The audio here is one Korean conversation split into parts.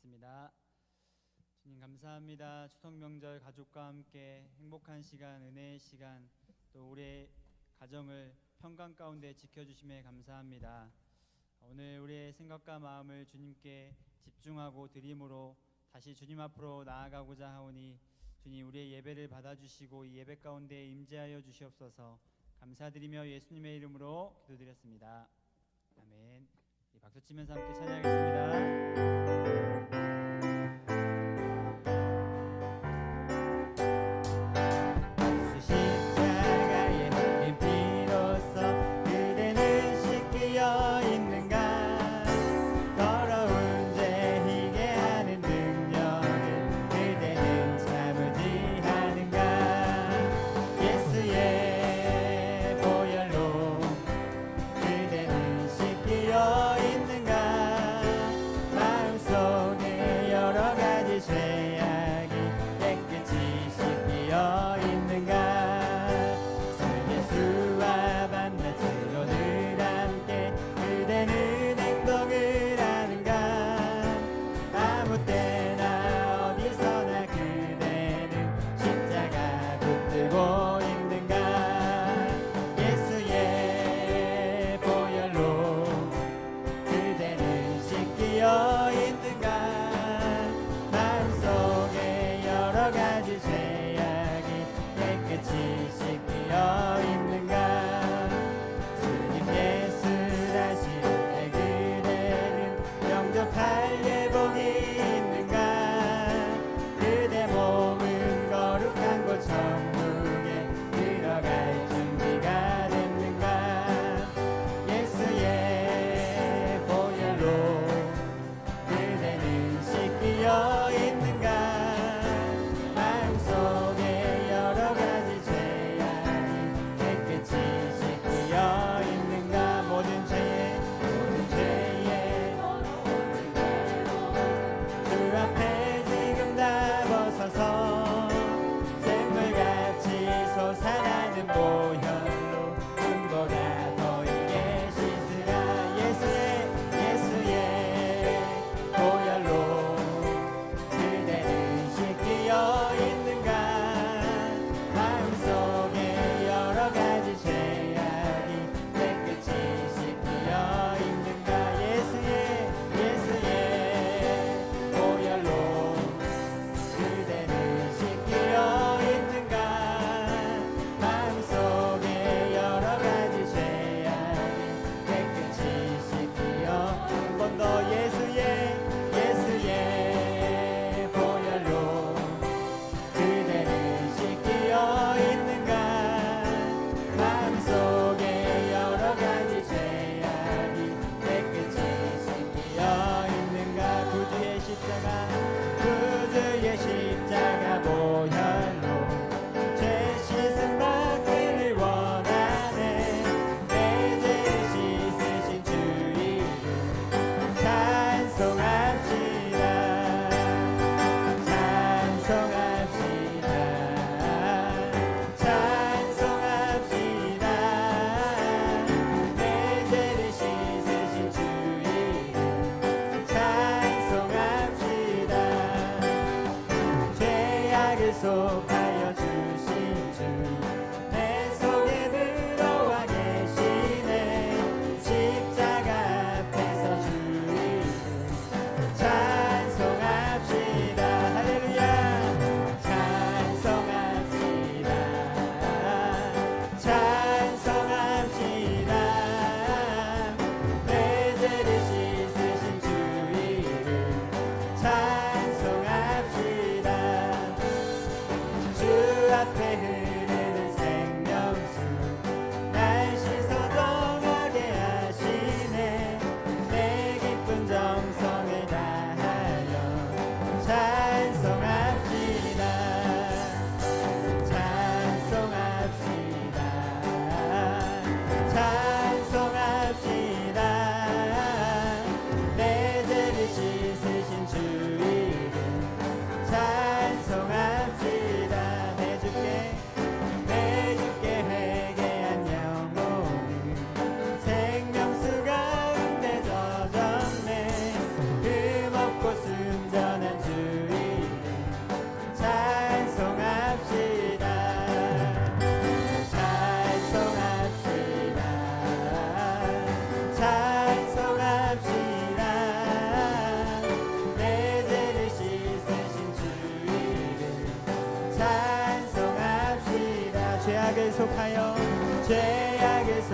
기도드리겠습니다. 주님 감사합니다. 추석 명절 가족과 함께 행복한 시간, 은혜의 시간, 또 우리의 가정을 평강 가운데 지켜주심에 감사합니다. 오늘 우리의 생각과 마음을 주님께 집중하고 드림으로 다시 주님 앞으로 나아가고자 하오니 주님 우리의 예배를 받아주시고 이 예배 가운데 임재하여 주시옵소서. 감사드리며 예수님의 이름으로 기도드렸습니다. 아멘. 박수 치면서 함께 찬양하겠습니다. 있는가 마음속에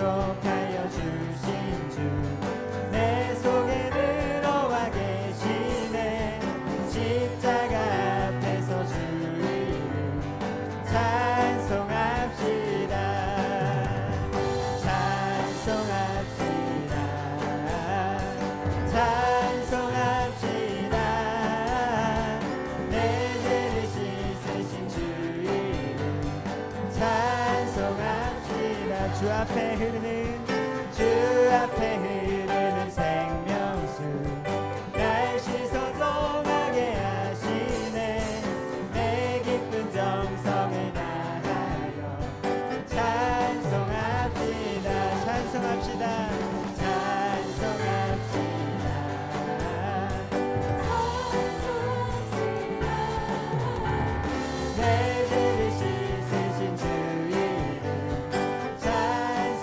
약속하여 주신 주 내 속에 들어와 계시네. 십자가 앞에서 주 이름 찬송합시다. 찬송합시다. 찬송합시다. 내 죄를 씻으신 주 이름 찬송합시다. 주 앞에 흐르는 생명수 날 씻어정하게 하시네. 내 기쁜 정성을 다하여 찬송합시다. 찬송합시다. 내 죄를 씻으신 주 이름 찬송합시다.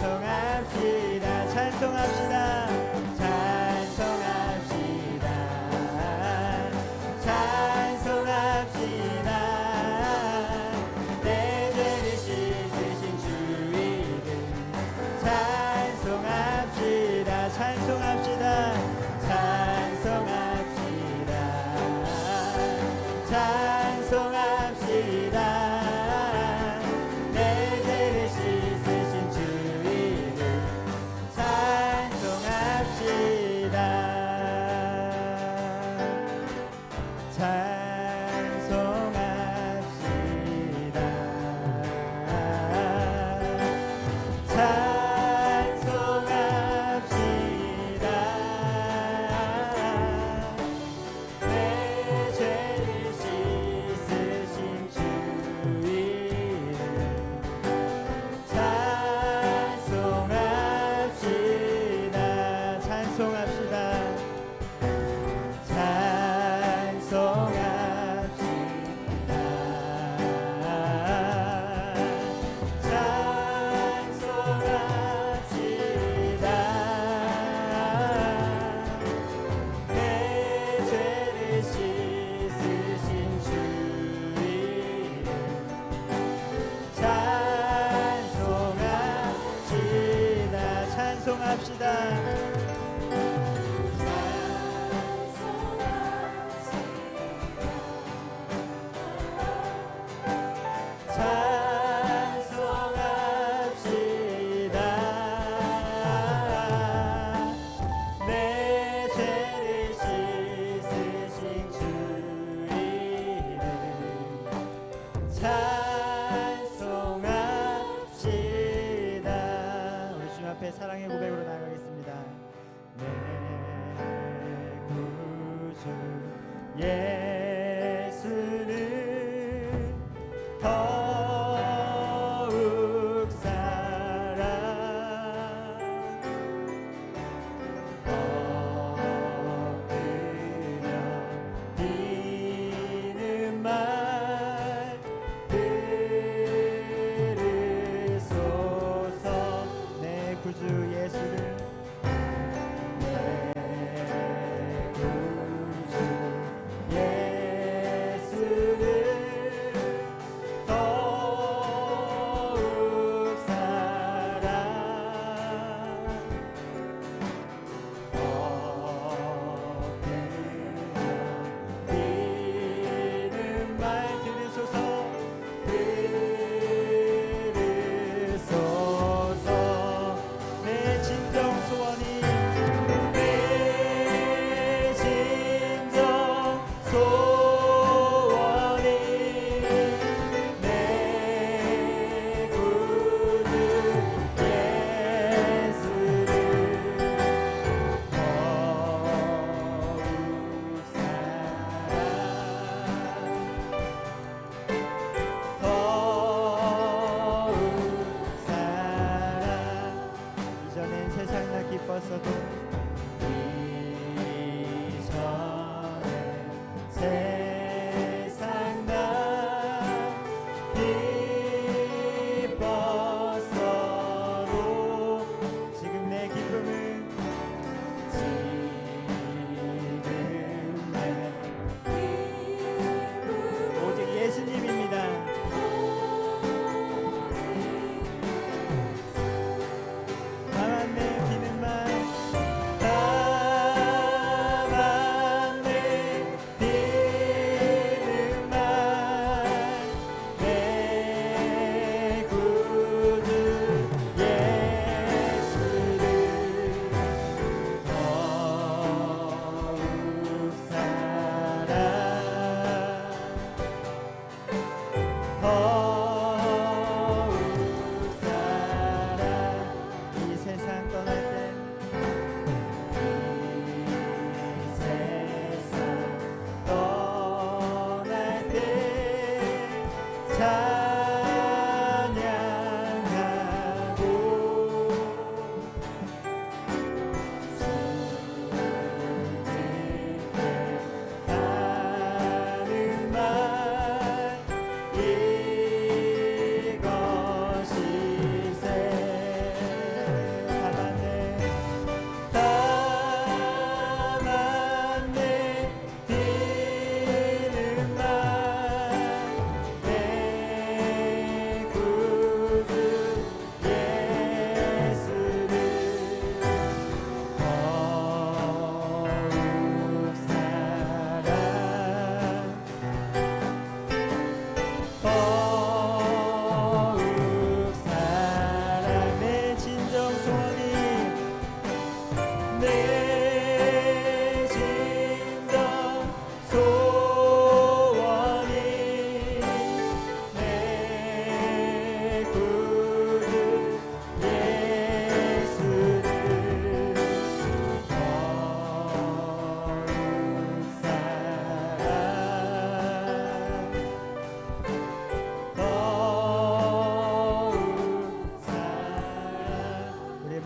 찬송합시다. 사랑의 고백으로 나아가겠습니다. 내 구주 예수는 더욱 사랑 엎드려 비는 말 들으소서. 내 구주 예수를 기뻤어도 이전에 세상 나 기뻤어도 지금 내 기쁨은 오직 예수님입니다.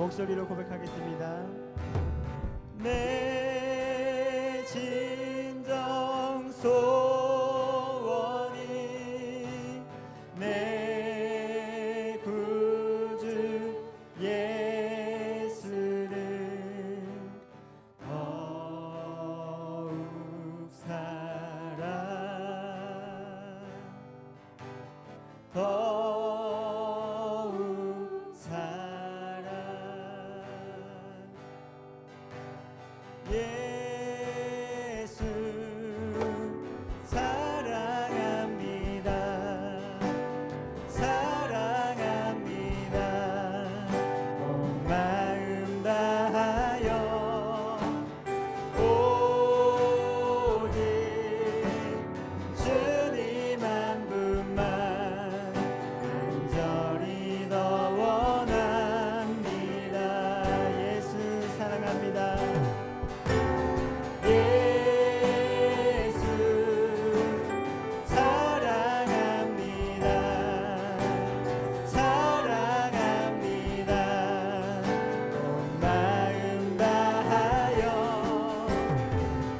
목소리로 고백하겠습니다. 내 진정 소원이 내 구주 예수를 더욱 더욱 사랑 예수 사랑합니다. 사랑합니다. 온 마음 다하여 오직 주님 한 분만 간절히 더 원합니다. 예수 사랑합니다. 예수 사랑합니다. 사랑합니다. 온 마음 다하여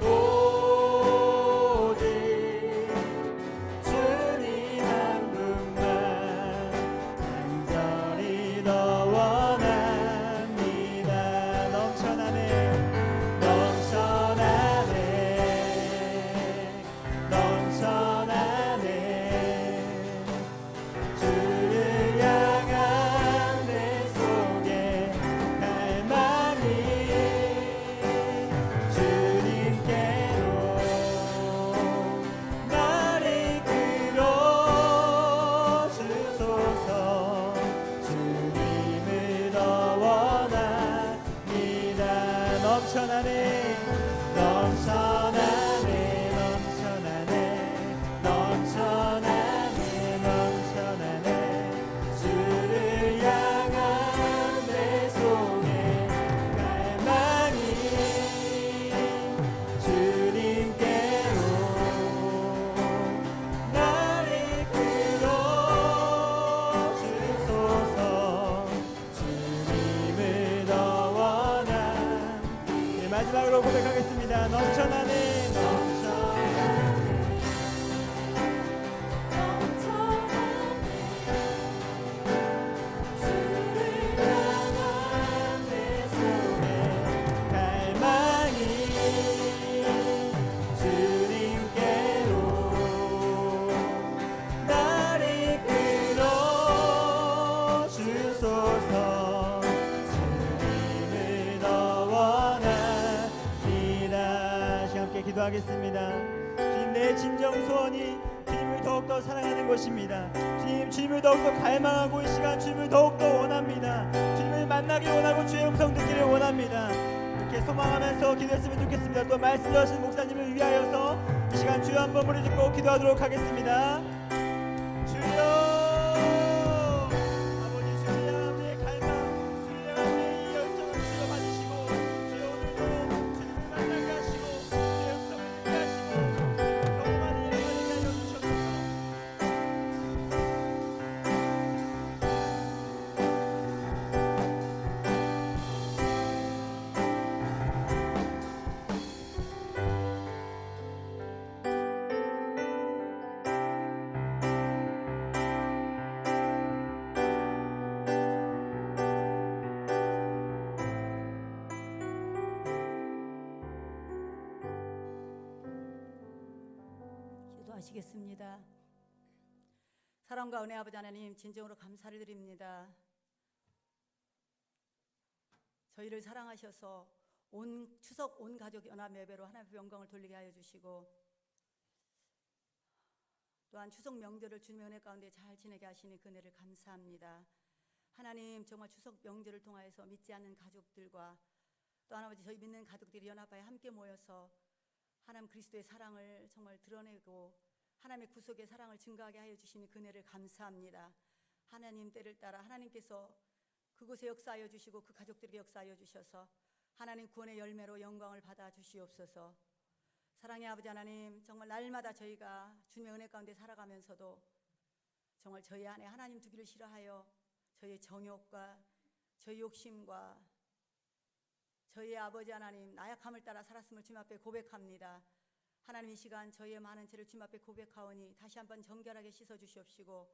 오직 주님 한 분만 간절히 더 원합니다. 넘쳐나네 넘쳐나네 넘쳐나네 주를 향한 내 속에 갈망이 주님께로 날 이끌어 주소서. 주님을 더 원합니다. 넘쳐나네 넘쳐나네 넘쳐나네 넘쳐나네 넘쳐나네 주를 향한 내 속에 갈망이 주님께로 날 이끌어 주소서. 주님을 더 원한 마지막으로 고백하겠습니다. 넘쳐나네 주를 향한 내 속에 갈망이 주님께로 날 이끌어 주소서. 주님을 더 원합니다. 함께 기도하겠습니다. 주님, 내 진정 소원이 주님을 더욱더 사랑하는 것입니다. 주님, 주님을 더욱더 갈망하고 이 시간 주님을 더욱더 원합니다. 주님을 만나기 원하고 주의 음성 듣기를 원합니다. 이렇게 소망하면서 기도했으면 좋겠습니다. 또 말씀 주신 목사님을 위하여서 이 시간 주여 한번 부르 듣고 기도하도록 하겠습니다. 주여 아버지, 주의 함의 갈망, 주의 함의 이 열정을 주여 받으시고 주여 오늘도 주님을 만나게 하시고 주의 음성을 듣게 하시고 경험하는 일을 하게 하여 주셔서 기도하시겠습니다. 사랑과 은혜 아버지 하나님, 진정으로 감사를 드립니다. 저희를 사랑하셔서 온 추석 온 가족 연합 예배로 하나님의 영광을 돌리게 하여 주시고, 또한 추석 명절을 주님의 은혜 가운데 잘 지내게 하시니 그 은혜를 감사합니다. 하나님, 정말 추석 명절을 통하여서 믿지 않는 가족들과 또 아버지 저희 믿는 가족들이 연합하여 함께 모여서 하나님 그리스도의 사랑을 정말 드러내고 하나님의 구속의 사랑을 증거하게 하여 주시니 그 은혜를 감사합니다. 하나님 때를 따라 하나님께서 그곳에 역사하여 주시고 그 가족들에게 역사하여 주셔서 하나님 구원의 열매로 영광을 받아 주시옵소서. 사랑의 아버지 하나님, 정말 날마다 저희가 주님의 은혜 가운데 살아가면서도 정말 저희 안에 하나님 두기를 싫어하여 저희의 정욕과 저희 욕심과 저희의 아버지 하나님 나약함을 따라 살았음을 주님 앞에 고백합니다. 하나님 이 시간 저희의 많은 죄를 주님 앞에 고백하오니 다시 한번 정결하게 씻어주시옵시고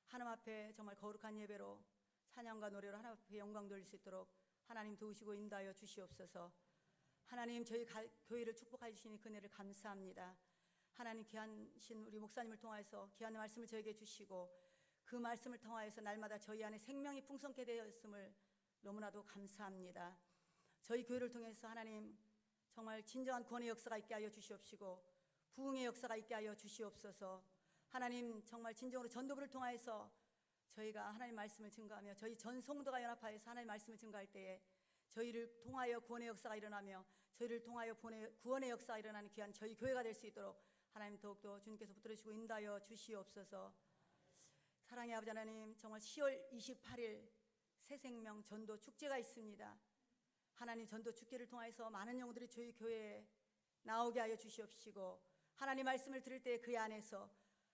하나님 앞에 정말 거룩한 예배로 찬양과 노래로 하나님 앞에 영광 돌릴 수 있도록 하나님 도우시고 인도하여 주시옵소서. 하나님 저희 교회를 축복해 주시니 그네를 감사합니다. 하나님 귀하신 우리 목사님을 통하여서 귀한 말씀을 저에게 주시고 그 말씀을 통하여서 날마다 저희 안에 생명이 풍성케 되었음을 너무나도 감사합니다. 저희 교회를 통해서 하나님 정말 진정한 구원의 역사가 있게 하여 주시옵시고 부흥의 역사가 있게 하여 주시옵소서. 하나님 정말 진정으로 전도부를 통하여서 저희가 하나님 말씀을 증거하며 저희 전 성도가 연합하여서 하나님 말씀을 증거할 때에 저희를 통하여 구원의 역사가 일어나며 저희를 통하여 구원의 역사가 일어나는 귀한 저희 교회가 될 수 있도록 하나님 더욱더 주님께서 붙들어주시고 인도하여 주시옵소서. 사랑의 아버지 하나님 정말 10월 28일 새생명 전도 축제가 있습니다. 하나님 전도 축제를 통해서 많은 영혼들이 저희 교회에 나오게 하여 주시옵시고 하나님 말씀을 들을 때 그 안에서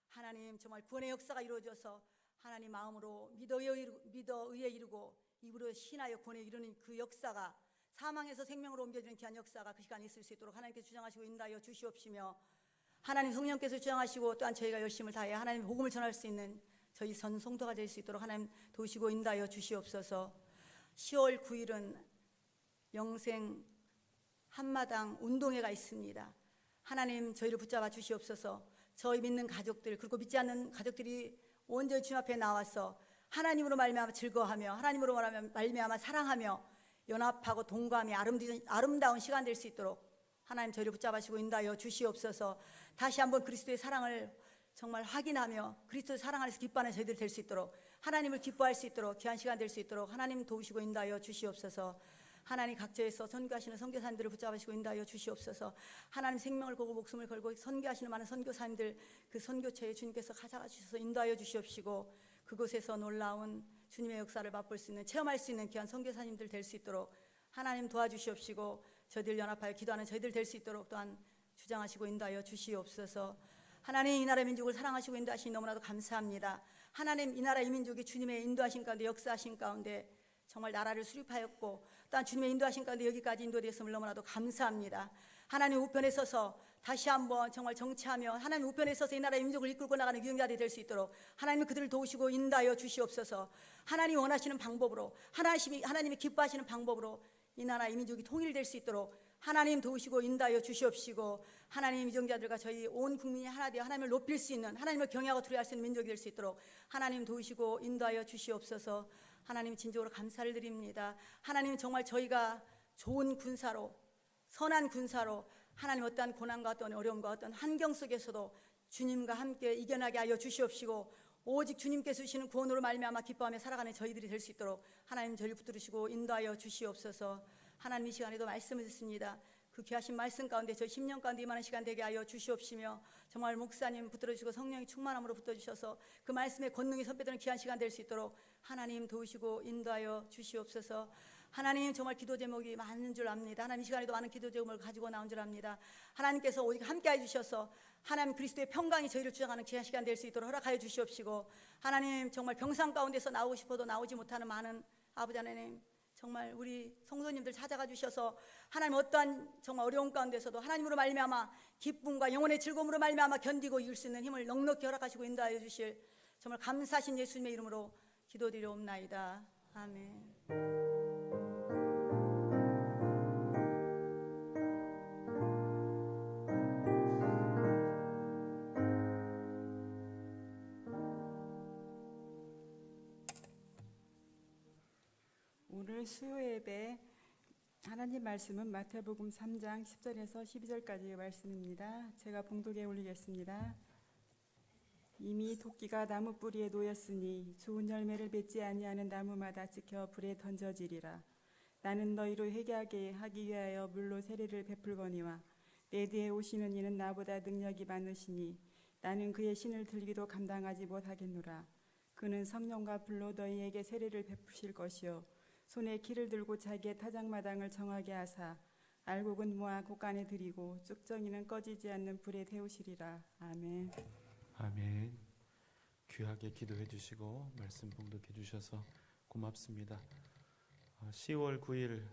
하나님 정말 구원의 역사가 이루어져서 하나님 마음으로 믿어 의에 이르고 입으로 신하여 구원에 이르는 그 역사가 사망에서 생명으로 옮겨지는 귀한 역사가 그 시간에 있을 수 있도록 하나님께서 주장하시고 인도하여 주시옵시며 하나님 성령께서 주장하시고 또한 저희가 열심을 다해 하나님 복음을 전할 수 있는 저희 전 성도가 될 수 있도록 하나님 도우시고 인도하여 주시옵소서. 10월 9일은 영생 한마당 운동회가 있습니다. 하나님 저희를 붙잡아 주시옵소서. 저희 믿는 가족들 그리고 믿지 않는 가족들이 온전히 주님 앞에 나와서 하나님으로 말미암아 즐거워하며 하나님으로 말미암아 사랑하며 연합하고 동감이 아름다운 시간 될 수 있도록 하나님 저희를 붙잡으시고 인도하여 주시옵소서. 다시 한번 그리스도의 사랑을 정말 확인하며 그리스도의 사랑 안에서 기뻐하는 저희들 될 수 있도록 하나님을 기뻐할 수 있도록 귀한 시간 될 수 있도록 하나님 도우시고 인도하여 주시옵소서. 하나님 각처에서 선교하시는 선교사님들을 붙잡으시고 인도하여 주시옵소서. 하나님 생명을 걸고 목숨을 걸고 선교하시는 많은 선교사님들 그 선교처에 주님께서 가져가 주셔서 인도하여 주시옵시고 그곳에서 놀라운 주님의 역사를 맛볼 수 있는 체험할 수 있는 귀한 선교사님들 될 수 있도록 하나님 도와주시옵시고 저희들 연합하여 기도하는 저희들 될 수 있도록 또한 주장하시고 인도하여 주시옵소서. 하나님 이 나라 민족을 사랑하시고 인도하시니 너무나도 감사합니다. 하나님 이 나라 이 민족이 주님의 인도하신 가운데 역사하신 가운데 정말 나라를 수립하였고 또한 주님의 인도하신 가운데 여기까지 인도되었음을 너무나도 감사합니다. 하나님 우편에 서서 다시 한번 정말 정치하며 하나님 우편에 서서 이 나라의 민족을 이끌고 나가는 유영자들이 될 수 있도록 하나님 그들을 도우시고 인도하여 주시옵소서. 하나님 원하시는 방법으로 하나님이 기뻐하시는 방법으로 이 나라 이 민족이 통일될 수 있도록 하나님 도우시고 인도하여 주시옵시고 하나님 유정자들과 저희 온 국민이 하나 되어 하나님을 높일 수 있는 하나님을 경외하고 두려워할 수 있는 민족이 될 수 있도록 하나님 도우시고 인도하여 주시옵소서. 하나님 진정으로 감사를 드립니다. 하나님 정말 저희가 좋은 군사로 선한 군사로 하나님 어떠한 고난과 어떤 어려움과 어떤 환경 속에서도 주님과 함께 이겨나게 하여 주시옵시고 오직 주님께서 주시는 구원으로 말미암아 기뻐하며 살아가는 저희들이 될 수 있도록 하나님 저희를 붙들으시고 인도하여 주시옵소서. 하나님 이 시간에도 말씀을 듣습니다. 그 귀하신 말씀 가운데 저희 10년 가운데 임하는 시간 되게 하여 주시옵시며 정말 목사님 붙들어주시고 성령이 충만함으로 붙들어주셔서 그 말씀의 권능이 선배되는 귀한 시간 될 수 있도록 하나님 도우시고 인도하여 주시옵소서. 하나님 정말 기도 제목이 많은 줄 압니다. 하나님 이 시간에도 많은 기도 제목을 가지고 나온 줄 압니다. 하나님께서 오직 함께 해주셔서 하나님 그리스도의 평강이 저희를 주장하는 귀한 시간 될 수 있도록 허락하여 주시옵시고 하나님 정말 병상 가운데서 나오고 싶어도 나오지 못하는 많은 아버지 하나님 정말 우리 성도님들 찾아가 주셔서 하나님 어떠한 정말 어려운 가운데서도 하나님으로 말미암아 기쁨과 영혼의 즐거움으로 말미암아 견디고 이길 수 있는 힘을 넉넉히 허락하시고 인도하여 주실 정말 감사하신 예수님의 이름으로 기도드리옵나이다. 아멘. 오늘 수요 예배 하나님 말씀은 마태복음 3장 10절에서 12절까지의 말씀입니다. 제가 봉독에 올리겠습니다. 이미 토끼가 나무 뿌리에 놓였으니 좋은 열매를 맺지 아니하는 나무마다 찍혀 불에 던져지리라. 나는 너희로 회개하게 하기 위하여 물로 세례를 베풀거니와 내 뒤에 오시는 이는 나보다 능력이 많으시니 나는 그의 신을 들기도 감당하지 못하겠노라. 그는 성령과 불로 너희에게 세례를 베푸실 것이요 손에 키를 들고 자기의 타작마당을 정하게 하사 알곡은 모아 곳간에 들이고 쭉정이는 꺼지지 않는 불에 태우시리라. 아멘. 아멘. 귀하게 기도해 주시고 말씀 봉독해 주셔서 고맙습니다. 10월 9일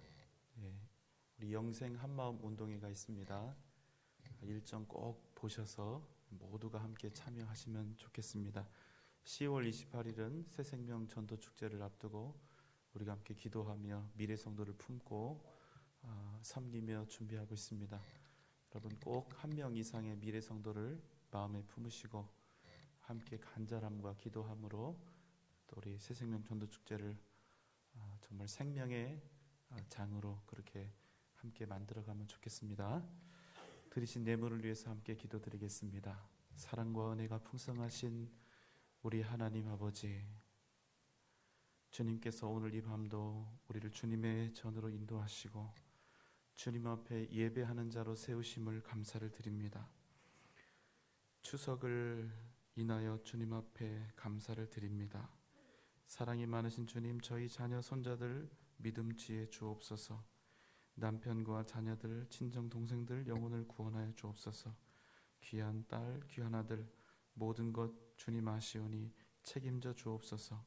우리 영생 한마음 운동회가 있습니다. 일정 꼭 보셔서 모두가 함께 참여하시면 좋겠습니다. 10월 28일은 새생명 전도축제를 앞두고 우리가 함께 기도하며 미래 성도를 품고 섬기며 준비하고 있습니다. 여러분 꼭 한 명 이상의 미래 성도를 마음에 품으시고 함께 간절함과 기도함으로 또 우리 새생명 전도축제를 정말 생명의 장으로 그렇게 함께 만들어가면 좋겠습니다. 드리신 예물을 위해서 함께 기도드리겠습니다. 사랑과 은혜가 풍성하신 우리 하나님 아버지, 주님께서 오늘 이 밤도 우리를 주님의 전으로 인도하시고 주님 앞에 예배하는 자로 세우심을 감사를 드립니다. 추석을 인하여 주님 앞에 감사를 드립니다. 사랑이 많으신 주님, 저희 자녀 손자들 믿음 지혜 주옵소서. 남편과 자녀들, 친정 동생들 영혼을 구원하여 주옵소서. 귀한 딸, 귀한 아들 모든 것 주님 아시오니 책임져 주옵소서.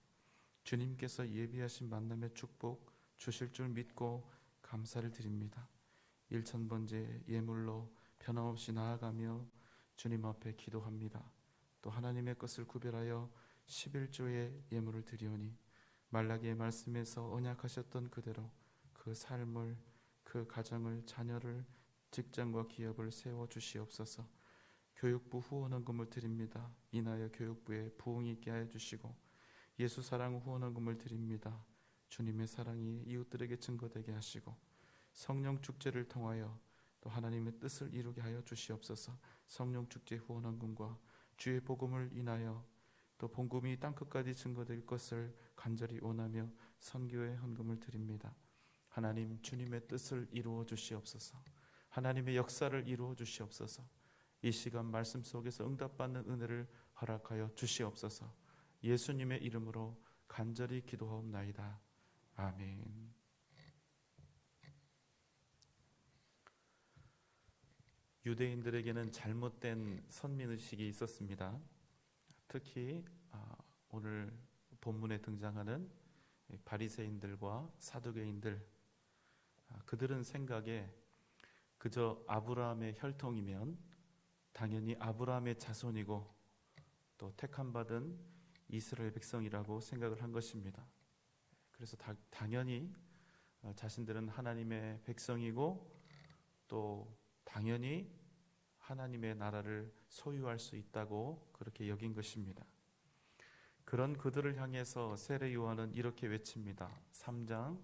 주님께서 예비하신 만남의 축복 주실 줄 믿고 감사를 드립니다. 일천번제 예물로 변함없이 나아가며 주님 앞에 기도합니다. 또 하나님의 것을 구별하여 11조의 예물을 드리오니 말라기의 말씀에서 언약하셨던 그대로 그 삶을, 그 가정을, 자녀를, 직장과 기업을 세워주시옵소서. 교육부 후원헌금을 드립니다. 인하여 교육부에 부흥이 있게 하여 주시고 예수 사랑 후원헌금을 드립니다. 주님의 사랑이 이웃들에게 증거되게 하시고 성령 축제를 통하여 또 하나님의 뜻을 이루게 하여 주시옵소서. 성령 축제 후원헌금과 주의 복음을 인하여 또 복음이 땅끝까지 증거될 것을 간절히 원하며 선교의 헌금을 드립니다. 하나님, 주님의 뜻을 이루어 주시옵소서. 하나님의 역사를 이루어 주시옵소서. 이 시간 말씀 속에서 응답받는 은혜를 허락하여 주시옵소서. 예수님의 이름으로 간절히 기도하옵나이다. 아멘. 유대인들에게는 잘못된 선민의식이 있었습니다. 특히 오늘 본문에 등장하는 바리새인들과 사두개인들, 그들은 생각에 그저 아브라함의 혈통이면 당연히 아브라함의 자손이고 또 택함받은 이스라엘 백성이라고 생각을 한 것입니다. 그래서 당연히 자신들은 하나님의 백성이고 또 당연히 하나님의 나라를 소유할 수 있다고 그렇게 여긴 것입니다. 그런 그들을 향해서 세례 요한은 이렇게 외칩니다. 3장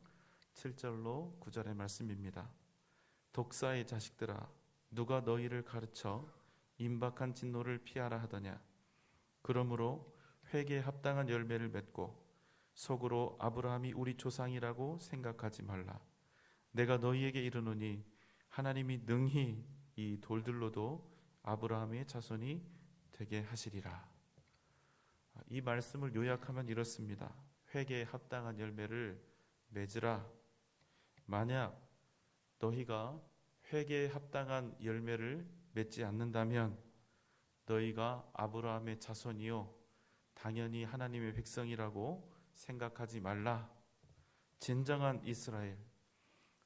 7절로 9절의 말씀입니다. 독사의 자식들아, 누가 너희를 가르쳐 임박한 진노를 피하라 하더냐. 그러므로 회개에 합당한 열매를 맺고 속으로 아브라함이 우리 조상이라고 생각하지 말라. 내가 너희에게 이르노니 하나님이 능히 이 돌들로도 아브라함의 자손이 되게 하시리라. 이 말씀을 요약하면 이렇습니다. 회개에 합당한 열매를 맺으라. 만약 너희가 회개에 합당한 열매를 맺지 않는다면 너희가 아브라함의 자손이요 당연히 하나님의 백성이라고 생각하지 말라. 진정한 이스라엘,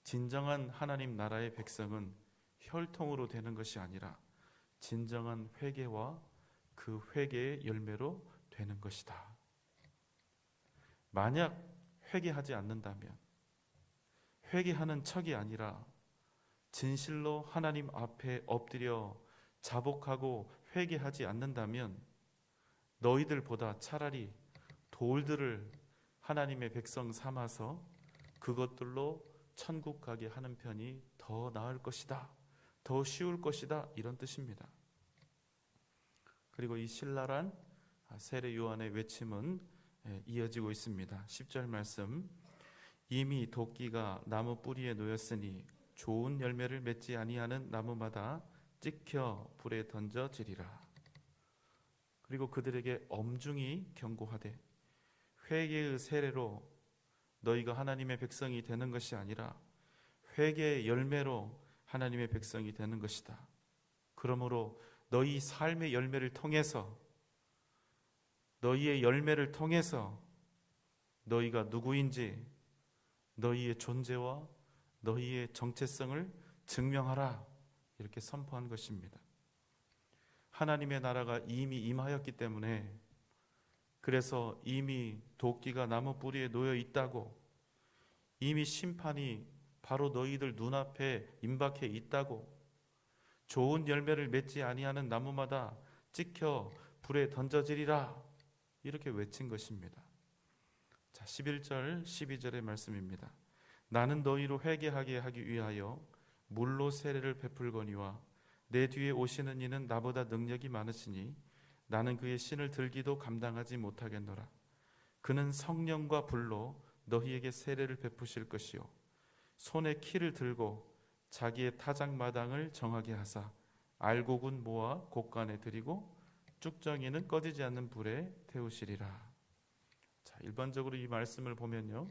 진정한 하나님 나라의 백성은 혈통으로 되는 것이 아니라 진정한 회개와 그 회개의 열매로 되는 것이다. 만약 회개하지 않는다면, 회개하는 척이 아니라 진실로 하나님 앞에 엎드려 자복하고 회개하지 않는다면 너희들보다 차라리 돌들을 하나님의 백성 삼아서 그것들로 천국 가게 하는 편이 더 나을 것이다, 더 쉬울 것이다, 이런 뜻입니다. 그리고 이 신랄한 세례 요한의 외침은 이어지고 있습니다. 10절 말씀, 이미 도끼가 나무 뿌리에 놓였으니 좋은 열매를 맺지 아니하는 나무마다 찍혀 불에 던져지리라. 그리고 그들에게 엄중히 경고하되 회개의 세례로 너희가 하나님의 백성이 되는 것이 아니라 회개의 열매로 하나님의 백성이 되는 것이다. 그러므로 너희 삶의 열매를 통해서, 너희의 열매를 통해서 너희가 누구인지, 너희의 존재와 너희의 정체성을 증명하라 이렇게 선포한 것입니다. 하나님의 나라가 이미 임하였기 때문에, 그래서 이미 도끼가 나무 뿌리에 놓여 있다고, 이미 심판이 바로 너희들 눈앞에 임박해 있다고, 좋은 열매를 맺지 아니하는 나무마다 찍혀 불에 던져지리라 이렇게 외친 것입니다. 자, 11절 12절의 말씀입니다. 나는 너희로 회개하게 하기 위하여 물로 세례를 베풀거니와 내 뒤에 오시는 이는 나보다 능력이 많으시니 나는 그의 신을 들기도 감당하지 못하겠노라. 그는 성령과 불로 너희에게 세례를 베푸실 것이요 손에 키를 들고 자기의 타작마당을 정하게 하사 알곡은 모아 곡간에 들이고 쭉정이는 꺼지지 않는 불에 태우시리라. 자, 일반적으로 이 말씀을 보면요,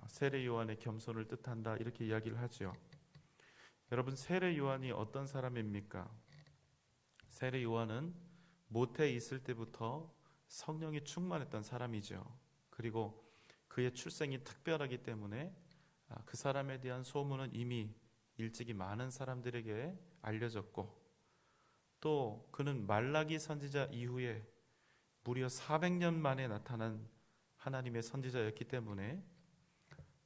세례 요한의 겸손을 뜻한다 이렇게 이야기를 하죠. 여러분, 세례 요한이 어떤 사람입니까? 세례 요한은 모태에 있을 때부터 성령이 충만했던 사람이죠. 그리고 그의 출생이 특별하기 때문에 그 사람에 대한 소문은 이미 일찍이 많은 사람들에게 알려졌고, 또 그는 말라기 선지자 이후에 무려 400년 만에 나타난 하나님의 선지자였기 때문에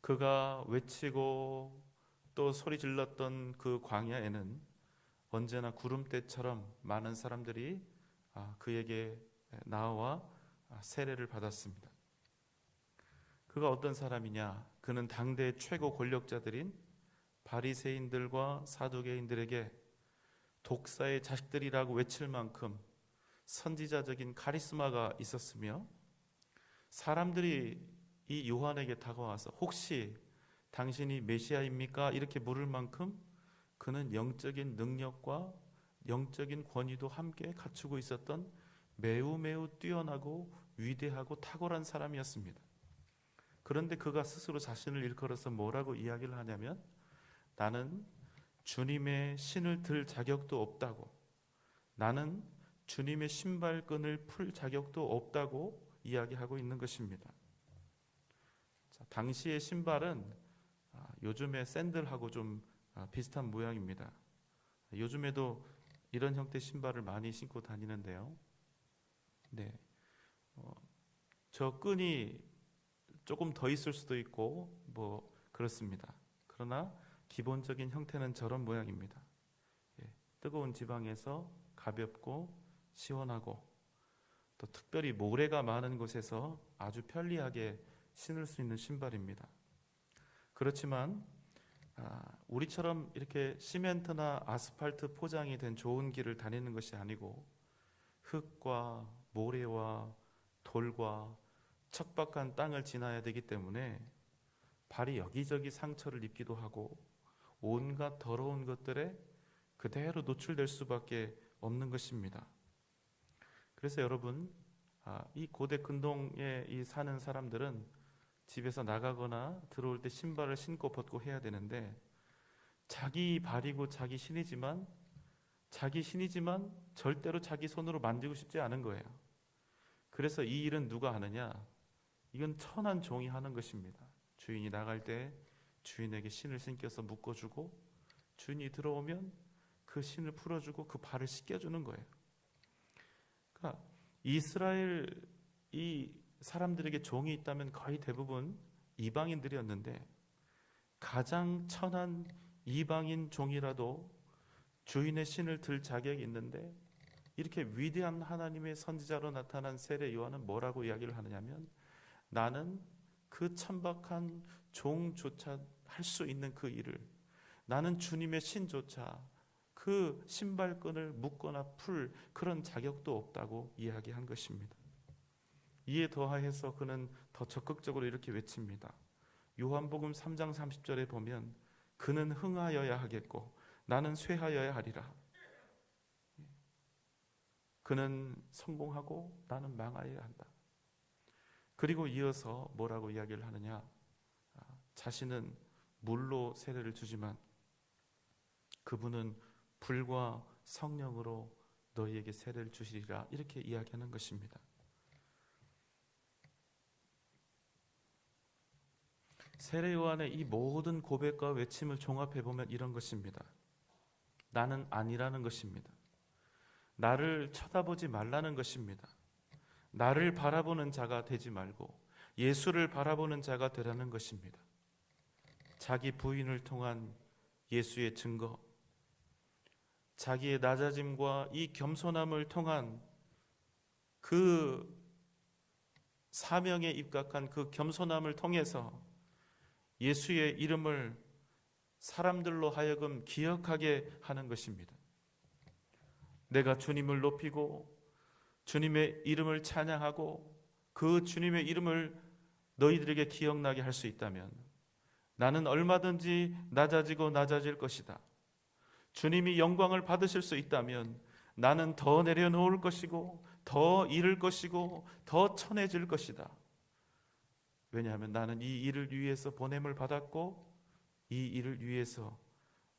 그가 외치고 또 소리 질렀던 그 광야에는 언제나 구름대처럼 많은 사람들이 그에게 나와 세례를 받았습니다. 그가 어떤 사람이냐? 그는 당대의 최고 권력자들인 바리새인들과 사두개인들에게 독사의 자식들이라고 외칠 만큼 선지자적인 카리스마가 있었으며, 사람들이 이 요한에게 다가와서 혹시 당신이 메시아입니까? 이렇게 물을 만큼 그는 영적인 능력과 영적인 권위도 함께 갖추고 있었던 매우 뛰어나고 위대하고 탁월한 사람이었습니다. 그런데 그가 스스로 자신을 일컬어서 뭐라고 이야기를 하냐면, 나는 주님의 신을 들 자격도 없다고, 나는 주님의 신발끈을 풀 자격도 없다고 이야기하고 있는 것입니다. 자, 당시의 신발은 요즘의 샌들하고 좀 비슷한 모양입니다. 요즘에도 이런 형태의 신발을 많이 신고 다니는데요. 네, 저 끈이 조금 더 있을 수도 있고 뭐 그렇습니다. 그러나 기본적인 형태는 저런 모양입니다. 뜨거운 지방에서 가볍고 시원하고, 또 특별히 모래가 많은 곳에서 아주 편리하게 신을 수 있는 신발입니다. 그렇지만 우리처럼 이렇게 시멘트나 아스팔트 포장이 된 좋은 길을 다니는 것이 아니고 흙과 모래와 돌과 척박한 땅을 지나야 되기 때문에 발이 여기저기 상처를 입기도 하고 온갖 더러운 것들에 그대로 노출될 수밖에 없는 것입니다. 그래서 여러분, 이 고대 근동에 사는 사람들은 집에서 나가거나 들어올 때 신발을 신고 벗고 해야 되는데, 자기 발이고 자기 신이지만 절대로 자기 손으로 만지고 싶지 않은 거예요. 그래서 이 일은 누가 하느냐? 이건 천한 종이 하는 것입니다. 주인이 나갈 때 주인에게 신을 신겨서 묶어주고, 주인이 들어오면 그 신을 풀어주고 그 발을 씻겨주는 거예요. 그러니까 이스라엘 이 사람들에게 종이 있다면 거의 대부분 이방인들이었는데, 가장 천한 이방인 종이라도 주인의 신을 들 자격이 있는데, 이렇게 위대한 하나님의 선지자로 나타난 세례 요한은 뭐라고 이야기를 하느냐면, 나는 그 천박한 종조차 할 수 있는 그 일을, 나는 주님의 신조차 그 신발끈을 묶거나 풀 그런 자격도 없다고 이야기한 것입니다. 이에 더하여서 그는 더 적극적으로 이렇게 외칩니다. 요한복음 3장 30절에 보면 그는 흥하여야 하겠고 나는 쇠하여야 하리라. 그는 성공하고 나는 망하여야 한다. 그리고 이어서 뭐라고 이야기를 하느냐? 자신은 물로 세례를 주지만 그분은 불과 성령으로 너희에게 세례를 주시리라, 이렇게 이야기하는 것입니다. 세례 요한의 이 모든 고백과 외침을 종합해 보면 이런 것입니다. 나는 아니라는 것입니다. 나를 쳐다보지 말라는 것입니다. 나를 바라보는 자가 되지 말고 예수를 바라보는 자가 되라는 것입니다. 자기 부인을 통한 예수의 증거, 자기의 낮아짐과 이 겸손함을 통한 그 사명에 입각한 그 겸손함을 통해서 예수의 이름을 사람들로 하여금 기억하게 하는 것입니다. 내가 주님을 높이고 주님의 이름을 찬양하고 그 주님의 이름을 너희들에게 기억나게 할 수 있다면 나는 얼마든지 낮아지고 낮아질 것이다. 주님이 영광을 받으실 수 있다면 나는 더 내려놓을 것이고 더 잃을 것이고 더 천해질 것이다. 왜냐하면 나는 이 일을 위해서 보냄을 받았고 이 일을 위해서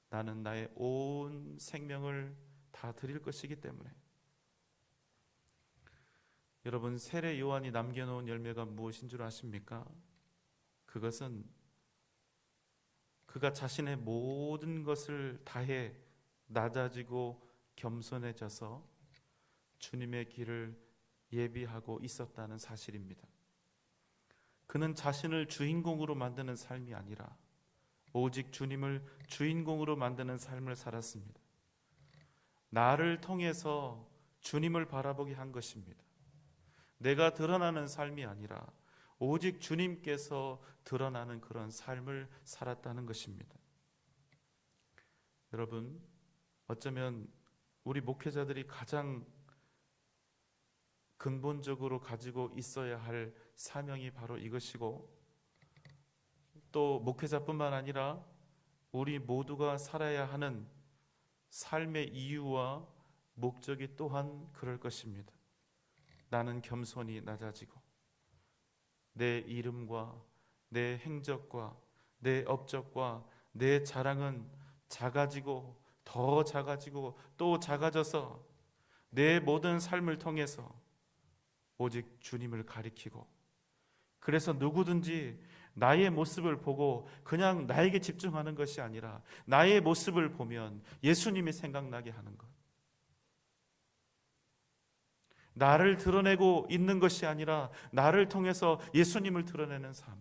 나는 나의 온 생명을 다 드릴 것이기 때문에. 여러분, 세례 요한이 남겨놓은 열매가 무엇인 줄 아십니까? 그것은 그가 자신의 모든 것을 다해 낮아지고 겸손해져서 주님의 길을 예비하고 있었다는 사실입니다. 그는 자신을 주인공으로 만드는 삶이 아니라 오직 주님을 주인공으로 만드는 삶을 살았습니다. 나를 통해서 주님을 바라보게 한 것입니다. 내가 드러나는 삶이 아니라 오직 주님께서 드러나는 그런 삶을 살았다는 것입니다. 여러분, 어쩌면 우리 목회자들이 가장 근본적으로 가지고 있어야 할 사명이 바로 이것이고, 또 목회자뿐만 아니라 우리 모두가 살아야 하는 삶의 이유와 목적이 또한 그럴 것입니다. 나는 겸손히 낮아지고 내 이름과 내 행적과 내 업적과 내 자랑은 작아지고 더 작아지고 또 작아져서 내 모든 삶을 통해서 오직 주님을 가리키고, 그래서 누구든지 나의 모습을 보고 그냥 나에게 집중하는 것이 아니라 나의 모습을 보면 예수님이 생각나게 하는 것, 나를 드러내고 있는 것이 아니라 나를 통해서 예수님을 드러내는 삶.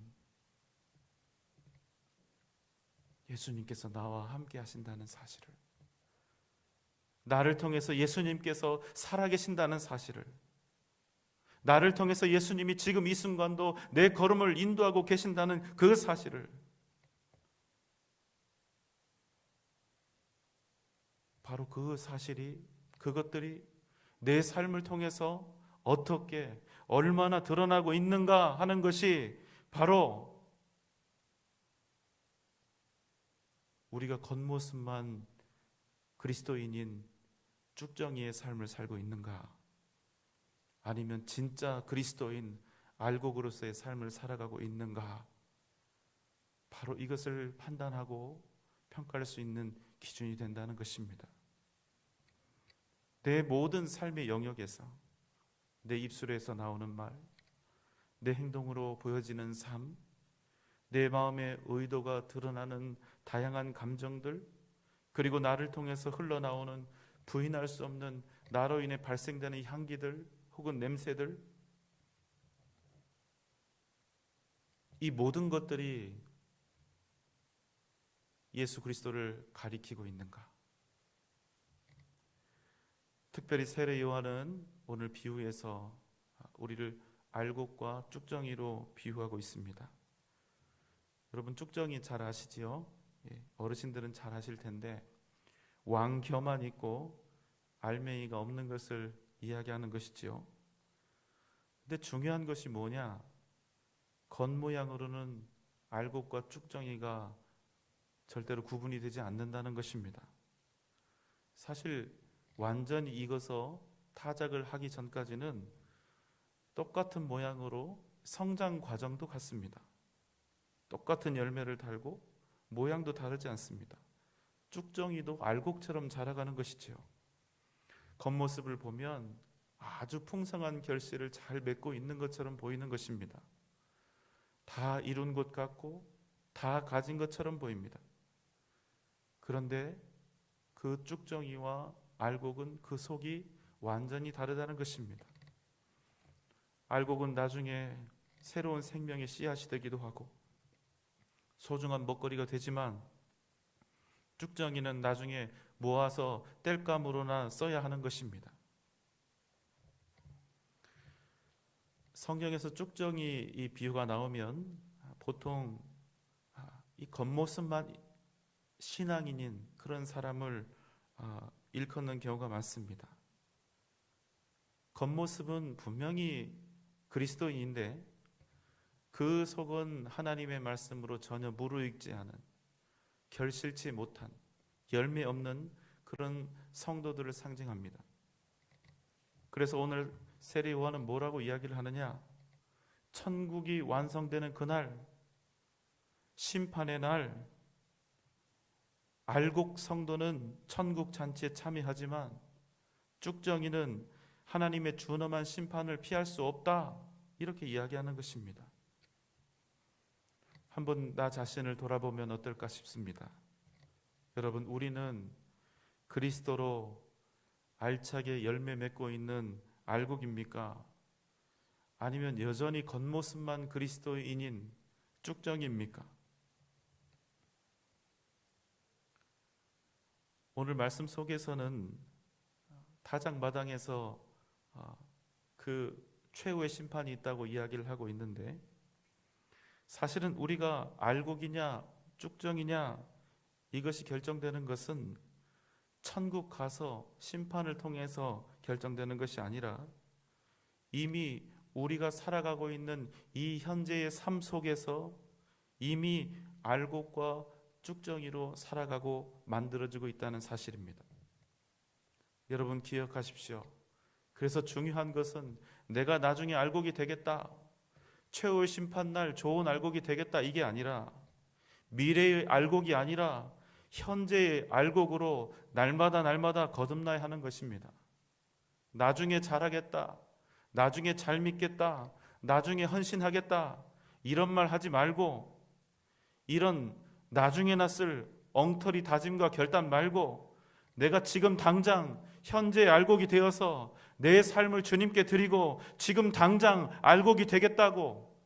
예수님께서 나와 함께 하신다는 사실을, 나를 통해서 예수님께서 살아계신다는 사실을, 나를 통해서 예수님이 지금 이 순간도 내 걸음을 인도하고 계신다는 그 사실을, 바로 그 사실이, 그것들이 내 삶을 통해서 어떻게 얼마나 드러나고 있는가 하는 것이 바로 우리가 겉모습만 그리스도인인 쭉정이의 삶을 살고 있는가, 아니면 진짜 그리스도인 알곡으로서의 삶을 살아가고 있는가, 바로 이것을 판단하고 평가할 수 있는 기준이 된다는 것입니다. 내 모든 삶의 영역에서 내 입술에서 나오는 말, 내 행동으로 보여지는 삶, 내 마음의 의도가 드러나는 다양한 감정들, 그리고 나를 통해서 흘러나오는 부인할 수 없는 나로 인해 발생되는 향기들 혹은 냄새들, 이 모든 것들이 예수 그리스도를 가리키고 있는가? 특별히 세례 요한은 오늘 비유에서 우리를 알곡과 쭉정이로 비유하고 있습니다. 여러분, 쭉정이 잘 아시지요? 어르신들은 잘 아실 텐데 왕겨만 있고 알맹이가 없는 것을 이야기하는 것이지요. 근데 중요한 것이 뭐냐? 겉모양으로는 알곡과 쭉정이가 절대로 구분이 되지 않는다는 것입니다. 사실 완전히 익어서 타작을 하기 전까지는 똑같은 모양으로 성장 과정도 같습니다. 똑같은 열매를 달고 모양도 다르지 않습니다. 쭉정이도 알곡처럼 자라가는 것이지요. 겉모습을 보면 아주 풍성한 결실을 잘 맺고 있는 것처럼 보이는 것입니다. 다 이룬 것 같고 다 가진 것처럼 보입니다. 그런데 그 쭉정이와 알곡은 그 속이 완전히 다르다는 것입니다. 알곡은 나중에 새로운 생명의 씨앗이 되기도 하고 소중한 먹거리가 되지만 쭉정이는 나중에 모아서 땔감으로나 써야 하는 것입니다. 성경에서 쭉정이 이 비유가 나오면 보통 이 겉모습만 신앙인인 그런 사람을 일컫는 경우가 많습니다. 겉모습은 분명히 그리스도인인데 그 속은 하나님의 말씀으로 전혀 무르익지 않은, 결실치 못한, 열매 없는 그런 성도들을 상징합니다. 그래서 오늘 세례 요한은 뭐라고 이야기를 하느냐? 천국이 완성되는 그날, 심판의 날, 알곡 성도는 천국 잔치에 참여하지만 쭉정이는 하나님의 준엄한 심판을 피할 수 없다, 이렇게 이야기하는 것입니다. 한번 나 자신을 돌아보면 어떨까 싶습니다. 여러분, 우리는 그리스도로 알차게 열매 맺고 있는 알곡입니까? 아니면 여전히 겉모습만 그리스도인인 쭉정입니까? 오늘 말씀 속에서는 타작마당에서 그 최후의 심판이 있다고 이야기를 하고 있는데, 사실은 우리가 알곡이냐 쭉정이냐 이것이 결정되는 것은 천국 가서 심판을 통해서 결정되는 것이 아니라 이미 우리가 살아가고 있는 이 현재의 삶 속에서 이미 알곡과 쭉정이로 살아가고 만들어지고 있다는 사실입니다. 여러분 기억하십시오. 그래서 중요한 것은 내가 나중에 알곡이 되겠다, 최후의 심판날 좋은 알곡이 되겠다, 이게 아니라 미래의 알곡이 아니라 현재의 알곡으로 날마다 거듭나야 하는 것입니다. 나중에 잘하겠다, 나중에 잘 믿겠다, 나중에 헌신하겠다, 이런 말 하지 말고, 이런 나중에나 쓸 엉터리 다짐과 결단 말고, 내가 지금 당장 현재의 알곡이 되어서 내 삶을 주님께 드리고 지금 당장 알곡이 되겠다고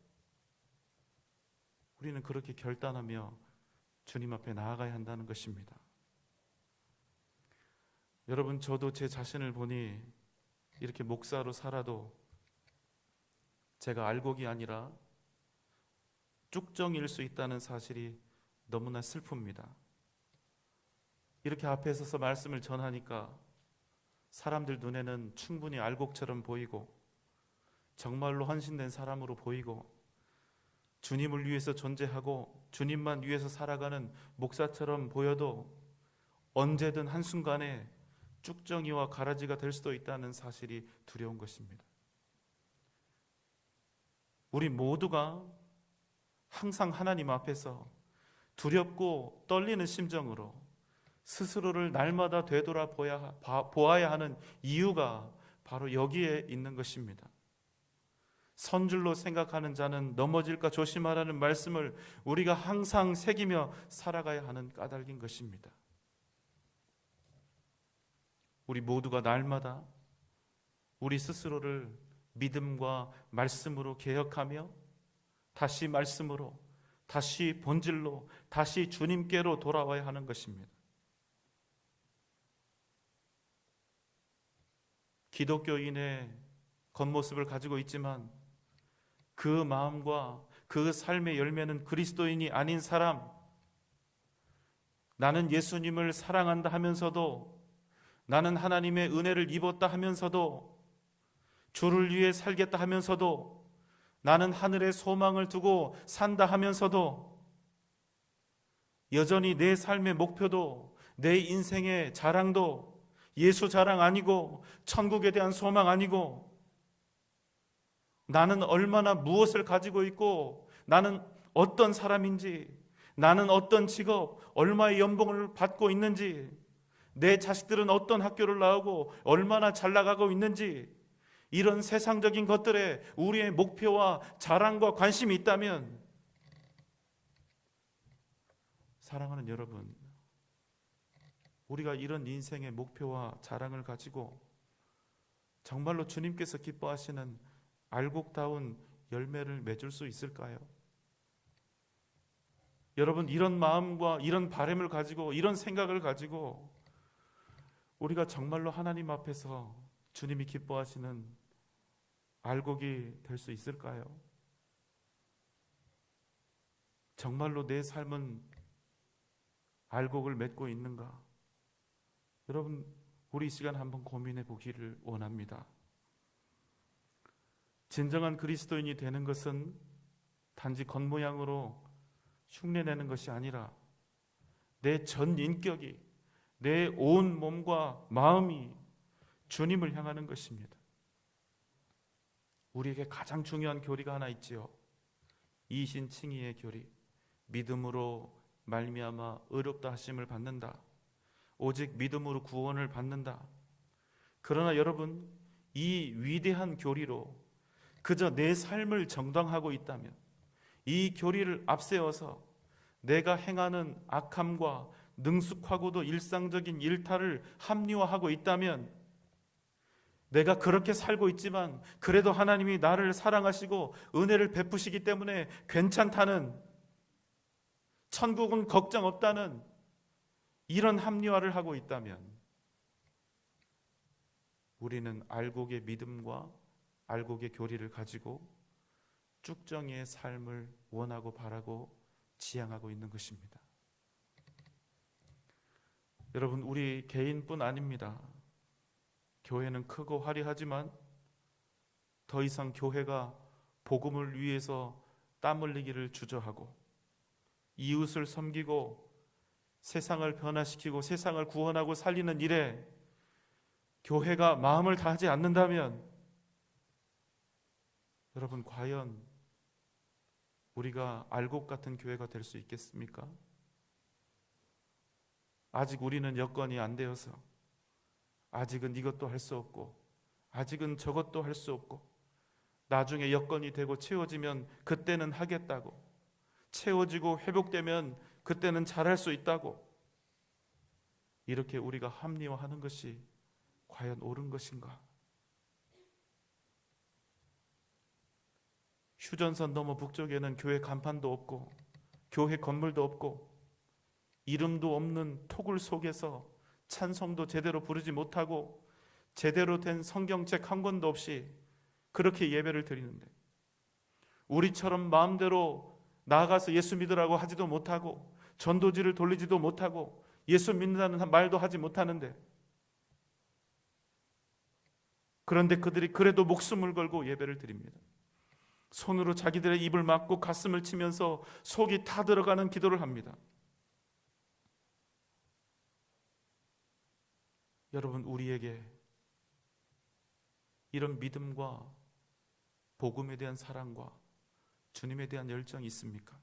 우리는 그렇게 결단하며 주님 앞에 나아가야 한다는 것입니다. 여러분, 저도 제 자신을 보니 이렇게 목사로 살아도 제가 알곡이 아니라 쭉정일 수 있다는 사실이 너무나 슬픕니다. 이렇게 앞에 서서 말씀을 전하니까 사람들 눈에는 충분히 알곡처럼 보이고 정말로 헌신된 사람으로 보이고 주님을 위해서 존재하고 주님만 위해서 살아가는 목사처럼 보여도 언제든 한순간에 쭉정이와 가라지가 될 수도 있다는 사실이 두려운 것입니다. 우리 모두가 항상 하나님 앞에서 두렵고 떨리는 심정으로 스스로를 날마다 되돌아보아야 하는 이유가 바로 여기에 있는 것입니다. 선줄로 생각하는 자는 넘어질까 조심하라는 말씀을 우리가 항상 새기며 살아가야 하는 까닭인 것입니다. 우리 모두가 날마다 우리 스스로를 믿음과 말씀으로 개혁하며 다시 말씀으로, 다시 본질로, 다시 주님께로 돌아와야 하는 것입니다. 기독교인의 겉모습을 가지고 있지만 그 마음과 그 삶의 열매는 그리스도인이 아닌 사람, 나는 예수님을 사랑한다 하면서도, 나는 하나님의 은혜를 입었다 하면서도, 주를 위해 살겠다 하면서도, 나는 하늘에 소망을 두고 산다 하면서도 여전히 내 삶의 목표도, 내 인생의 자랑도 예수 자랑 아니고 천국에 대한 소망 아니고, 나는 얼마나 무엇을 가지고 있고, 나는 어떤 사람인지, 나는 어떤 직업, 얼마의 연봉을 받고 있는지, 내 자식들은 어떤 학교를 나오고 얼마나 잘 나가고 있는지, 이런 세상적인 것들에 우리의 목표와 자랑과 관심이 있다면 사랑하는 여러분, 우리가 이런 인생의 목표와 자랑을 가지고 정말로 주님께서 기뻐하시는 알곡다운 열매를 맺을 수 있을까요? 여러분, 이런 마음과 이런 바람을 가지고, 이런 생각을 가지고 우리가 정말로 하나님 앞에서 주님이 기뻐하시는 알곡이 될 수 있을까요? 정말로 내 삶은 알곡을 맺고 있는가? 여러분, 우리 이 시간 한번 고민해 보기를 원합니다. 진정한 그리스도인이 되는 것은 단지 겉모양으로 흉내내는 것이 아니라 내 전 인격이, 내 온 몸과 마음이 주님을 향하는 것입니다. 우리에게 가장 중요한 교리가 하나 있지요. 이신칭의의 교리. 믿음으로 말미암아 의롭다 하심을 받는다. 오직 믿음으로 구원을 받는다. 그러나 여러분, 이 위대한 교리로 그저 내 삶을 정당하고 있다면, 이 교리를 앞세워서 내가 행하는 악함과 능숙하고도 일상적인 일탈을 합리화하고 있다면, 내가 그렇게 살고 있지만 그래도 하나님이 나를 사랑하시고 은혜를 베푸시기 때문에 괜찮다는, 천국은 걱정 없다는 이런 합리화를 하고 있다면, 우리는 알곡의 믿음과 알곡의 교리를 가지고 쭉정이의 삶을 원하고 바라고 지향하고 있는 것입니다. 여러분, 우리 개인뿐 아닙니다. 교회는 크고 화려하지만 더 이상 교회가 복음을 위해서 땀 흘리기를 주저하고 이웃을 섬기고 세상을 변화시키고 세상을 구원하고 살리는 일에 교회가 마음을 다하지 않는다면, 여러분, 과연 우리가 알곡 같은 교회가 될 수 있겠습니까? 아직 우리는 여건이 안 되어서, 아직은 이것도 할 수 없고, 아직은 저것도 할 수 없고, 나중에 여건이 되고 채워지면 그때는 하겠다고, 채워지고 회복되면 그때는 잘할 수 있다고, 이렇게 우리가 합리화하는 것이 과연 옳은 것인가? 휴전선 너머 북쪽에는 교회 간판도 없고 교회 건물도 없고 이름도 없는 토굴 속에서 찬송도 제대로 부르지 못하고 제대로 된 성경책 한 권도 없이 그렇게 예배를 드리는데, 우리처럼 마음대로 나아가서 예수 믿으라고 하지도 못하고 전도지를 돌리지도 못하고 예수 믿는다는 말도 하지 못하는데, 그런데 그들이 그래도 목숨을 걸고 예배를 드립니다. 손으로 자기들의 입을 막고 가슴을 치면서 속이 타들어가는 기도를 합니다. 여러분, 우리에게 이런 믿음과 복음에 대한 사랑과 주님에 대한 열정이 있습니까?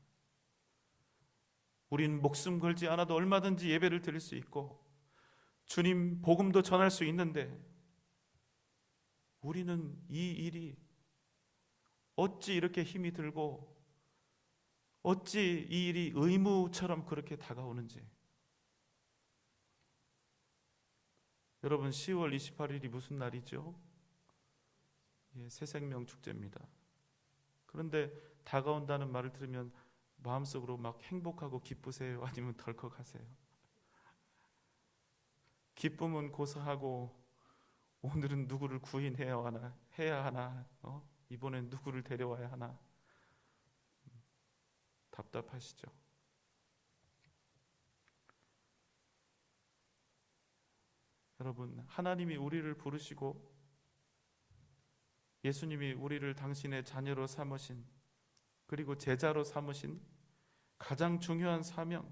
우리는 목숨 걸지 않아도 얼마든지 예배를 드릴 수 있고 주님 복음도 전할 수 있는데, 우리는 이 일이 어찌 이렇게 힘이 들고 어찌 이 일이 의무처럼 그렇게 다가오는지. 여러분, 10월 28일이 무슨 날이죠? 새생명 축제입니다. 그런데 다가온다는 말을 들으면 마음속으로 막 행복하고 기쁘세요? 아니면 덜컥하세요? 기쁨은 고사하고 오늘은 누구를 구인해야 하나? 이번엔 누구를 데려와야 하나? 답답하시죠? 여러분, 하나님이 우리를 부르시고 예수님이 우리를 당신의 자녀로 삼으신, 그리고 제자로 삼으신 가장 중요한 사명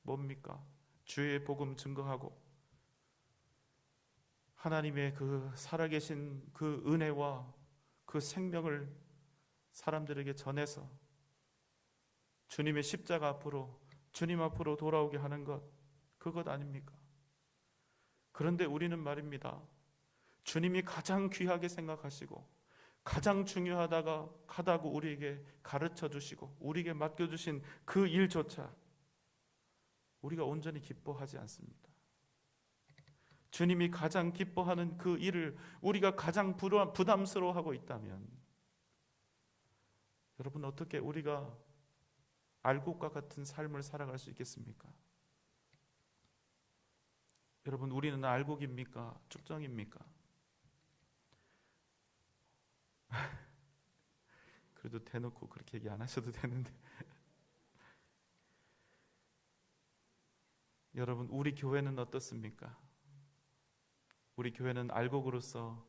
뭡니까? 주의 복음 증거하고 하나님의 그 살아계신 그 은혜와 그 생명을 사람들에게 전해서 주님의 십자가 앞으로, 주님 앞으로 돌아오게 하는 것, 그것 아닙니까? 그런데 우리는 말입니다, 주님이 가장 귀하게 생각하시고 가장 중요하다고 우리에게 가르쳐 주시고 우리에게 맡겨주신 그 일조차 우리가 온전히 기뻐하지 않습니다. 주님이 가장 기뻐하는 그 일을 우리가 가장 부담스러워하고 있다면 여러분, 어떻게 우리가 알곡과 같은 삶을 살아갈 수 있겠습니까? 여러분, 우리는 알곡입니까? 쭉정입니까? 그래도 대놓고 그렇게 얘기 안 하셔도 되는데 여러분, 우리 교회는 어떻습니까? 우리 교회는 알곡으로서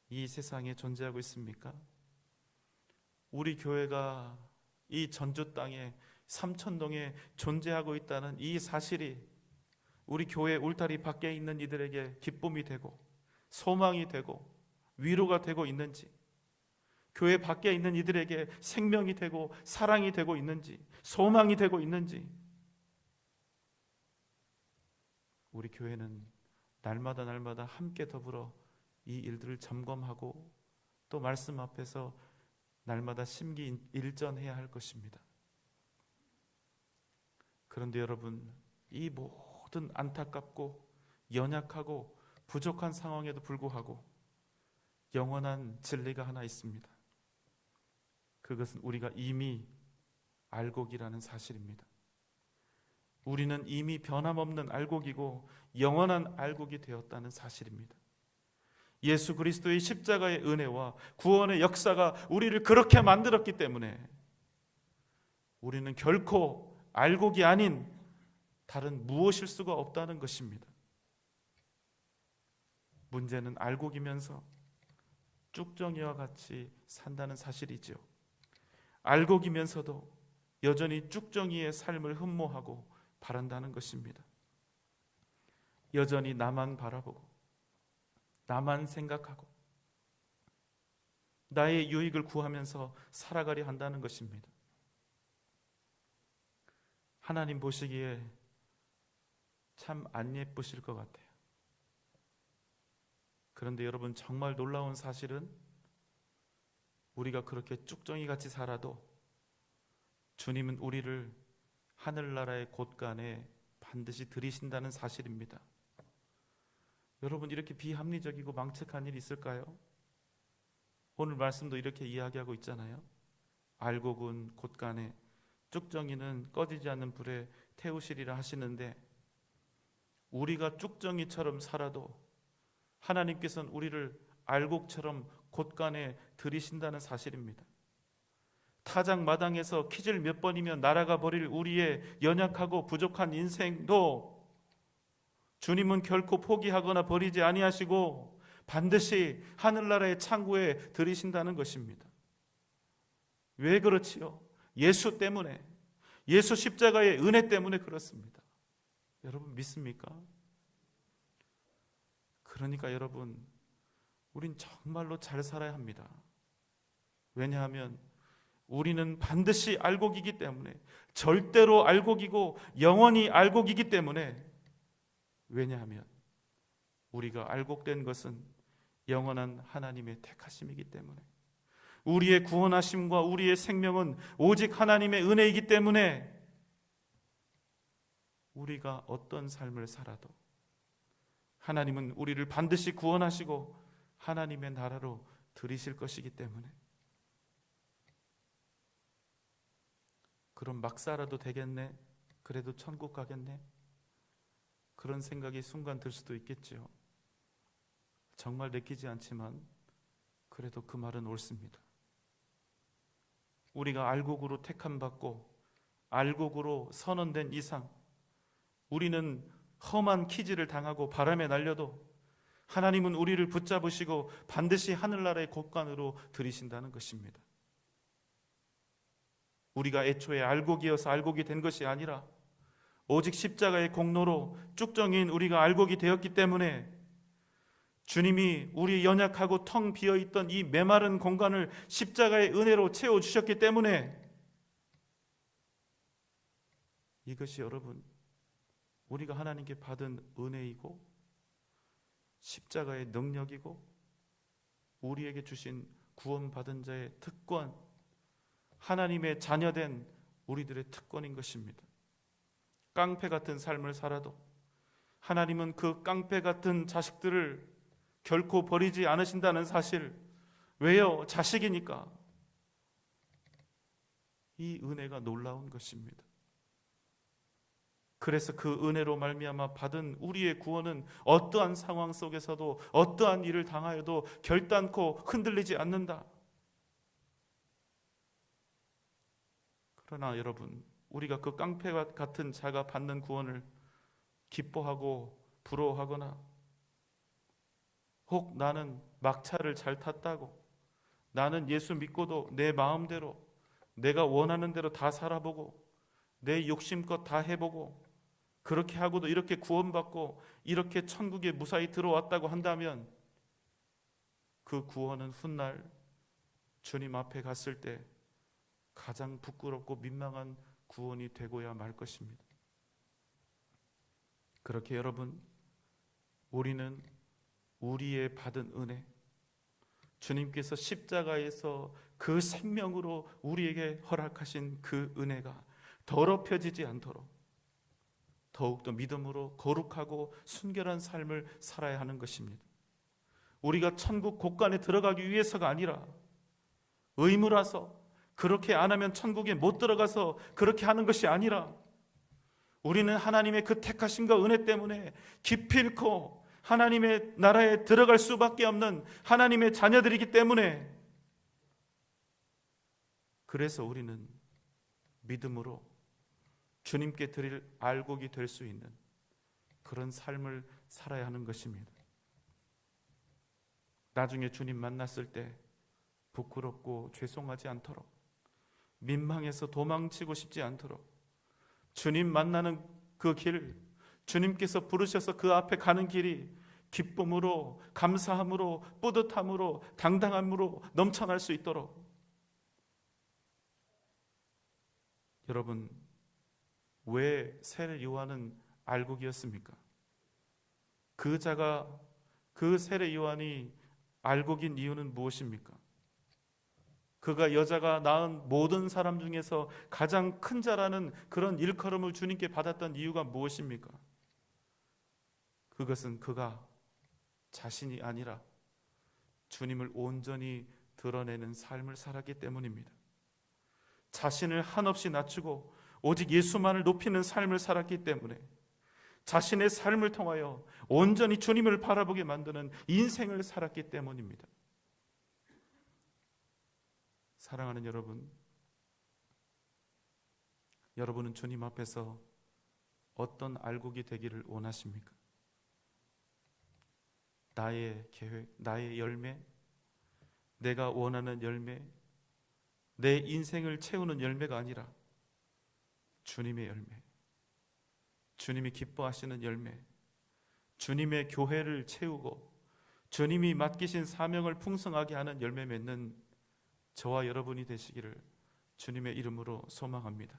이 세상에 존재하고 있습니까? 우리 교회가 이 전주 땅에 삼천동에 존재하고 있다는 이 사실이 우리 교회 울타리 밖에 있는 이들에게 기쁨이 되고 소망이 되고 위로가 되고 있는지, 교회 밖에 있는 이들에게 생명이 되고 사랑이 되고 있는지, 소망이 되고 있는지, 우리 교회는 날마다 함께 더불어 이 일들을 점검하고 또 말씀 앞에서 날마다 심기일전해야 할 것입니다. 그런데 여러분, 이 모든 안타깝고 연약하고 부족한 상황에도 불구하고 영원한 진리가 하나 있습니다. 그것은 우리가 이미 알곡이라는 사실입니다. 우리는 이미 변함없는 알곡이고 영원한 알곡이 되었다는 사실입니다. 예수 그리스도의 십자가의 은혜와 구원의 역사가 우리를 그렇게 만들었기 때문에 우리는 결코 알곡이 아닌 다른 무엇일 수가 없다는 것입니다. 문제는 알곡이면서 쭉정이와 같이 산다는 사실이죠. 알곡이면서도 여전히 쭉정이의 삶을 흠모하고 바란다는 것입니다. 여전히 나만 바라보고 나만 생각하고 나의 유익을 구하면서 살아가려 한다는 것입니다. 하나님 보시기에 참 안 예쁘실 것 같아요. 그런데 여러분, 정말 놀라운 사실은 우리가 그렇게 쭉정이같이 살아도 주님은 우리를 하늘나라의 곳간에 반드시 들이신다는 사실입니다. 여러분, 이렇게 비합리적이고 망측한 일이 있을까요? 오늘 말씀도 이렇게 이야기하고 있잖아요. 알곡은 곳간에, 쭉정이는 꺼지지 않는 불에 태우시리라 하시는데, 우리가 쭉정이처럼 살아도 하나님께서는 우리를 알곡처럼 곳간에 들이신다는 사실입니다. 타작마당에서 퀴즈를 몇 번이면 날아가 버릴 우리의 연약하고 부족한 인생도 주님은 결코 포기하거나 버리지 아니하시고 반드시 하늘나라의 창고에 들이신다는 것입니다. 왜 그렇지요? 예수 때문에, 예수 십자가의 은혜 때문에 그렇습니다. 여러분, 믿습니까? 그러니까 여러분, 우린 정말로 잘 살아야 합니다. 왜냐하면 우리는 반드시 알곡이기 때문에, 절대로 알곡이고 영원히 알곡이기 때문에, 왜냐하면 우리가 알곡된 것은 영원한 하나님의 택하심이기 때문에, 우리의 구원하심과 우리의 생명은 오직 하나님의 은혜이기 때문에 우리가 어떤 삶을 살아도 하나님은 우리를 반드시 구원하시고 하나님의 나라로 들이실 것이기 때문에, 그럼 막 살아도 되겠네, 그래도 천국 가겠네, 그런 생각이 순간 들 수도 있겠죠. 정말 내키지 않지만 그래도 그 말은 옳습니다. 우리가 알곡으로 택함받고 알곡으로 선언된 이상 우리는 험한 키즈를 당하고 바람에 날려도 하나님은 우리를 붙잡으시고 반드시 하늘나라의 곳간으로 들이신다는 것입니다. 우리가 애초에 알곡이어서 알곡이 된 것이 아니라 오직 십자가의 공로로 쭉정이인 우리가 알곡이 되었기 때문에 주님이 우리 연약하고 텅 비어있던 이 메마른 공간을 십자가의 은혜로 채워주셨기 때문에, 이것이 여러분, 우리가 하나님께 받은 은혜이고 십자가의 능력이고 우리에게 주신 구원받은 자의 특권, 하나님의 자녀된 우리들의 특권인 것입니다. 깡패 같은 삶을 살아도 하나님은 그 깡패 같은 자식들을 결코 버리지 않으신다는 사실. 왜요? 자식이니까. 이 은혜가 놀라운 것입니다. 그래서 그 은혜로 말미암아 받은 우리의 구원은 어떠한 상황 속에서도 어떠한 일을 당하여도 결단코 흔들리지 않는다. 그러나 여러분, 우리가 그 깡패 같은 자가 받는 구원을 기뻐하고 부러워하거나 혹 나는 막차를 잘 탔다고, 나는 예수 믿고도 내 마음대로 내가 원하는 대로 다 살아보고 내 욕심껏 다 해보고 그렇게 하고도 이렇게 구원받고 이렇게 천국에 무사히 들어왔다고 한다면 그 구원은 훗날 주님 앞에 갔을 때 가장 부끄럽고 민망한 구원이 되고야 말 것입니다. 그렇게 여러분, 우리는 우리의 받은 은혜, 주님께서 십자가에서 그 생명으로 우리에게 허락하신 그 은혜가 더럽혀지지 않도록 더욱더 믿음으로 거룩하고 순결한 삶을 살아야 하는 것입니다. 우리가 천국 곳간에 들어가기 위해서가 아니라 의무라서, 그렇게 안 하면 천국에 못 들어가서 그렇게 하는 것이 아니라 우리는 하나님의 그 택하심과 은혜 때문에 기필코 하나님의 나라에 들어갈 수밖에 없는 하나님의 자녀들이기 때문에, 그래서 우리는 믿음으로 주님께 드릴 알곡이 될 수 있는 그런 삶을 살아야 하는 것입니다. 나중에 주님 만났을 때 부끄럽고 죄송하지 않도록, 민망해서 도망치고 싶지 않도록, 주님 만나는 그 길, 주님께서 부르셔서 그 앞에 가는 길이 기쁨으로, 감사함으로, 뿌듯함으로, 당당함으로 넘쳐날 수 있도록. 여러분, 왜 세례 요한은 알곡이었습니까? 그 세례 요한이 알곡인 이유는 무엇입니까? 그가 여자가 낳은 모든 사람 중에서 가장 큰 자라는 그런 일컬음을 주님께 받았던 이유가 무엇입니까? 그것은 그가 자신이 아니라 주님을 온전히 드러내는 삶을 살았기 때문입니다. 자신을 한없이 낮추고 오직 예수만을 높이는 삶을 살았기 때문에, 자신의 삶을 통하여 온전히 주님을 바라보게 만드는 인생을 살았기 때문입니다. 사랑하는 여러분, 여러분은 주님 앞에서 어떤 알곡이 되기를 원하십니까? 나의 계획, 나의 열매, 내가 원하는 열매, 내 인생을 채우는 열매가 아니라 주님의 열매, 주님이 기뻐하시는 열매, 주님의 교회를 채우고 주님이 맡기신 사명을 풍성하게 하는 열매 맺는 저와 여러분이 되시기를 주님의 이름으로 소망합니다.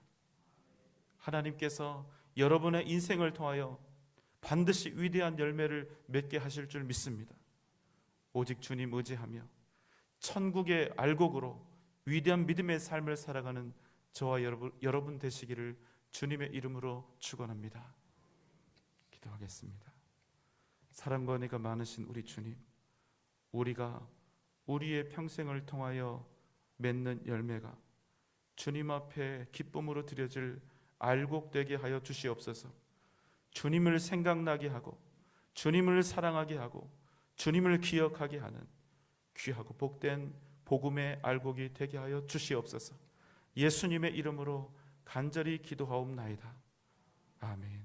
하나님께서 여러분의 인생을 통하여 반드시 위대한 열매를 맺게 하실 줄 믿습니다. 오직 주님 의지하며 천국의 알곡으로 위대한 믿음의 삶을 살아가는 저와 여러분 되시기를 주님의 이름으로 축원합니다. 기도하겠습니다. 사랑과 은혜가 많으신 우리 주님, 우리가 우리의 평생을 통하여 맺는 열매가 주님 앞에 기쁨으로 드려질 알곡되게 하여 주시옵소서. 주님을 생각나게 하고 주님을 사랑하게 하고 주님을 기억하게 하는 귀하고 복된 복음의 알곡이 되게 하여 주시옵소서. 예수님의 이름으로 간절히 기도하옵나이다. 아멘.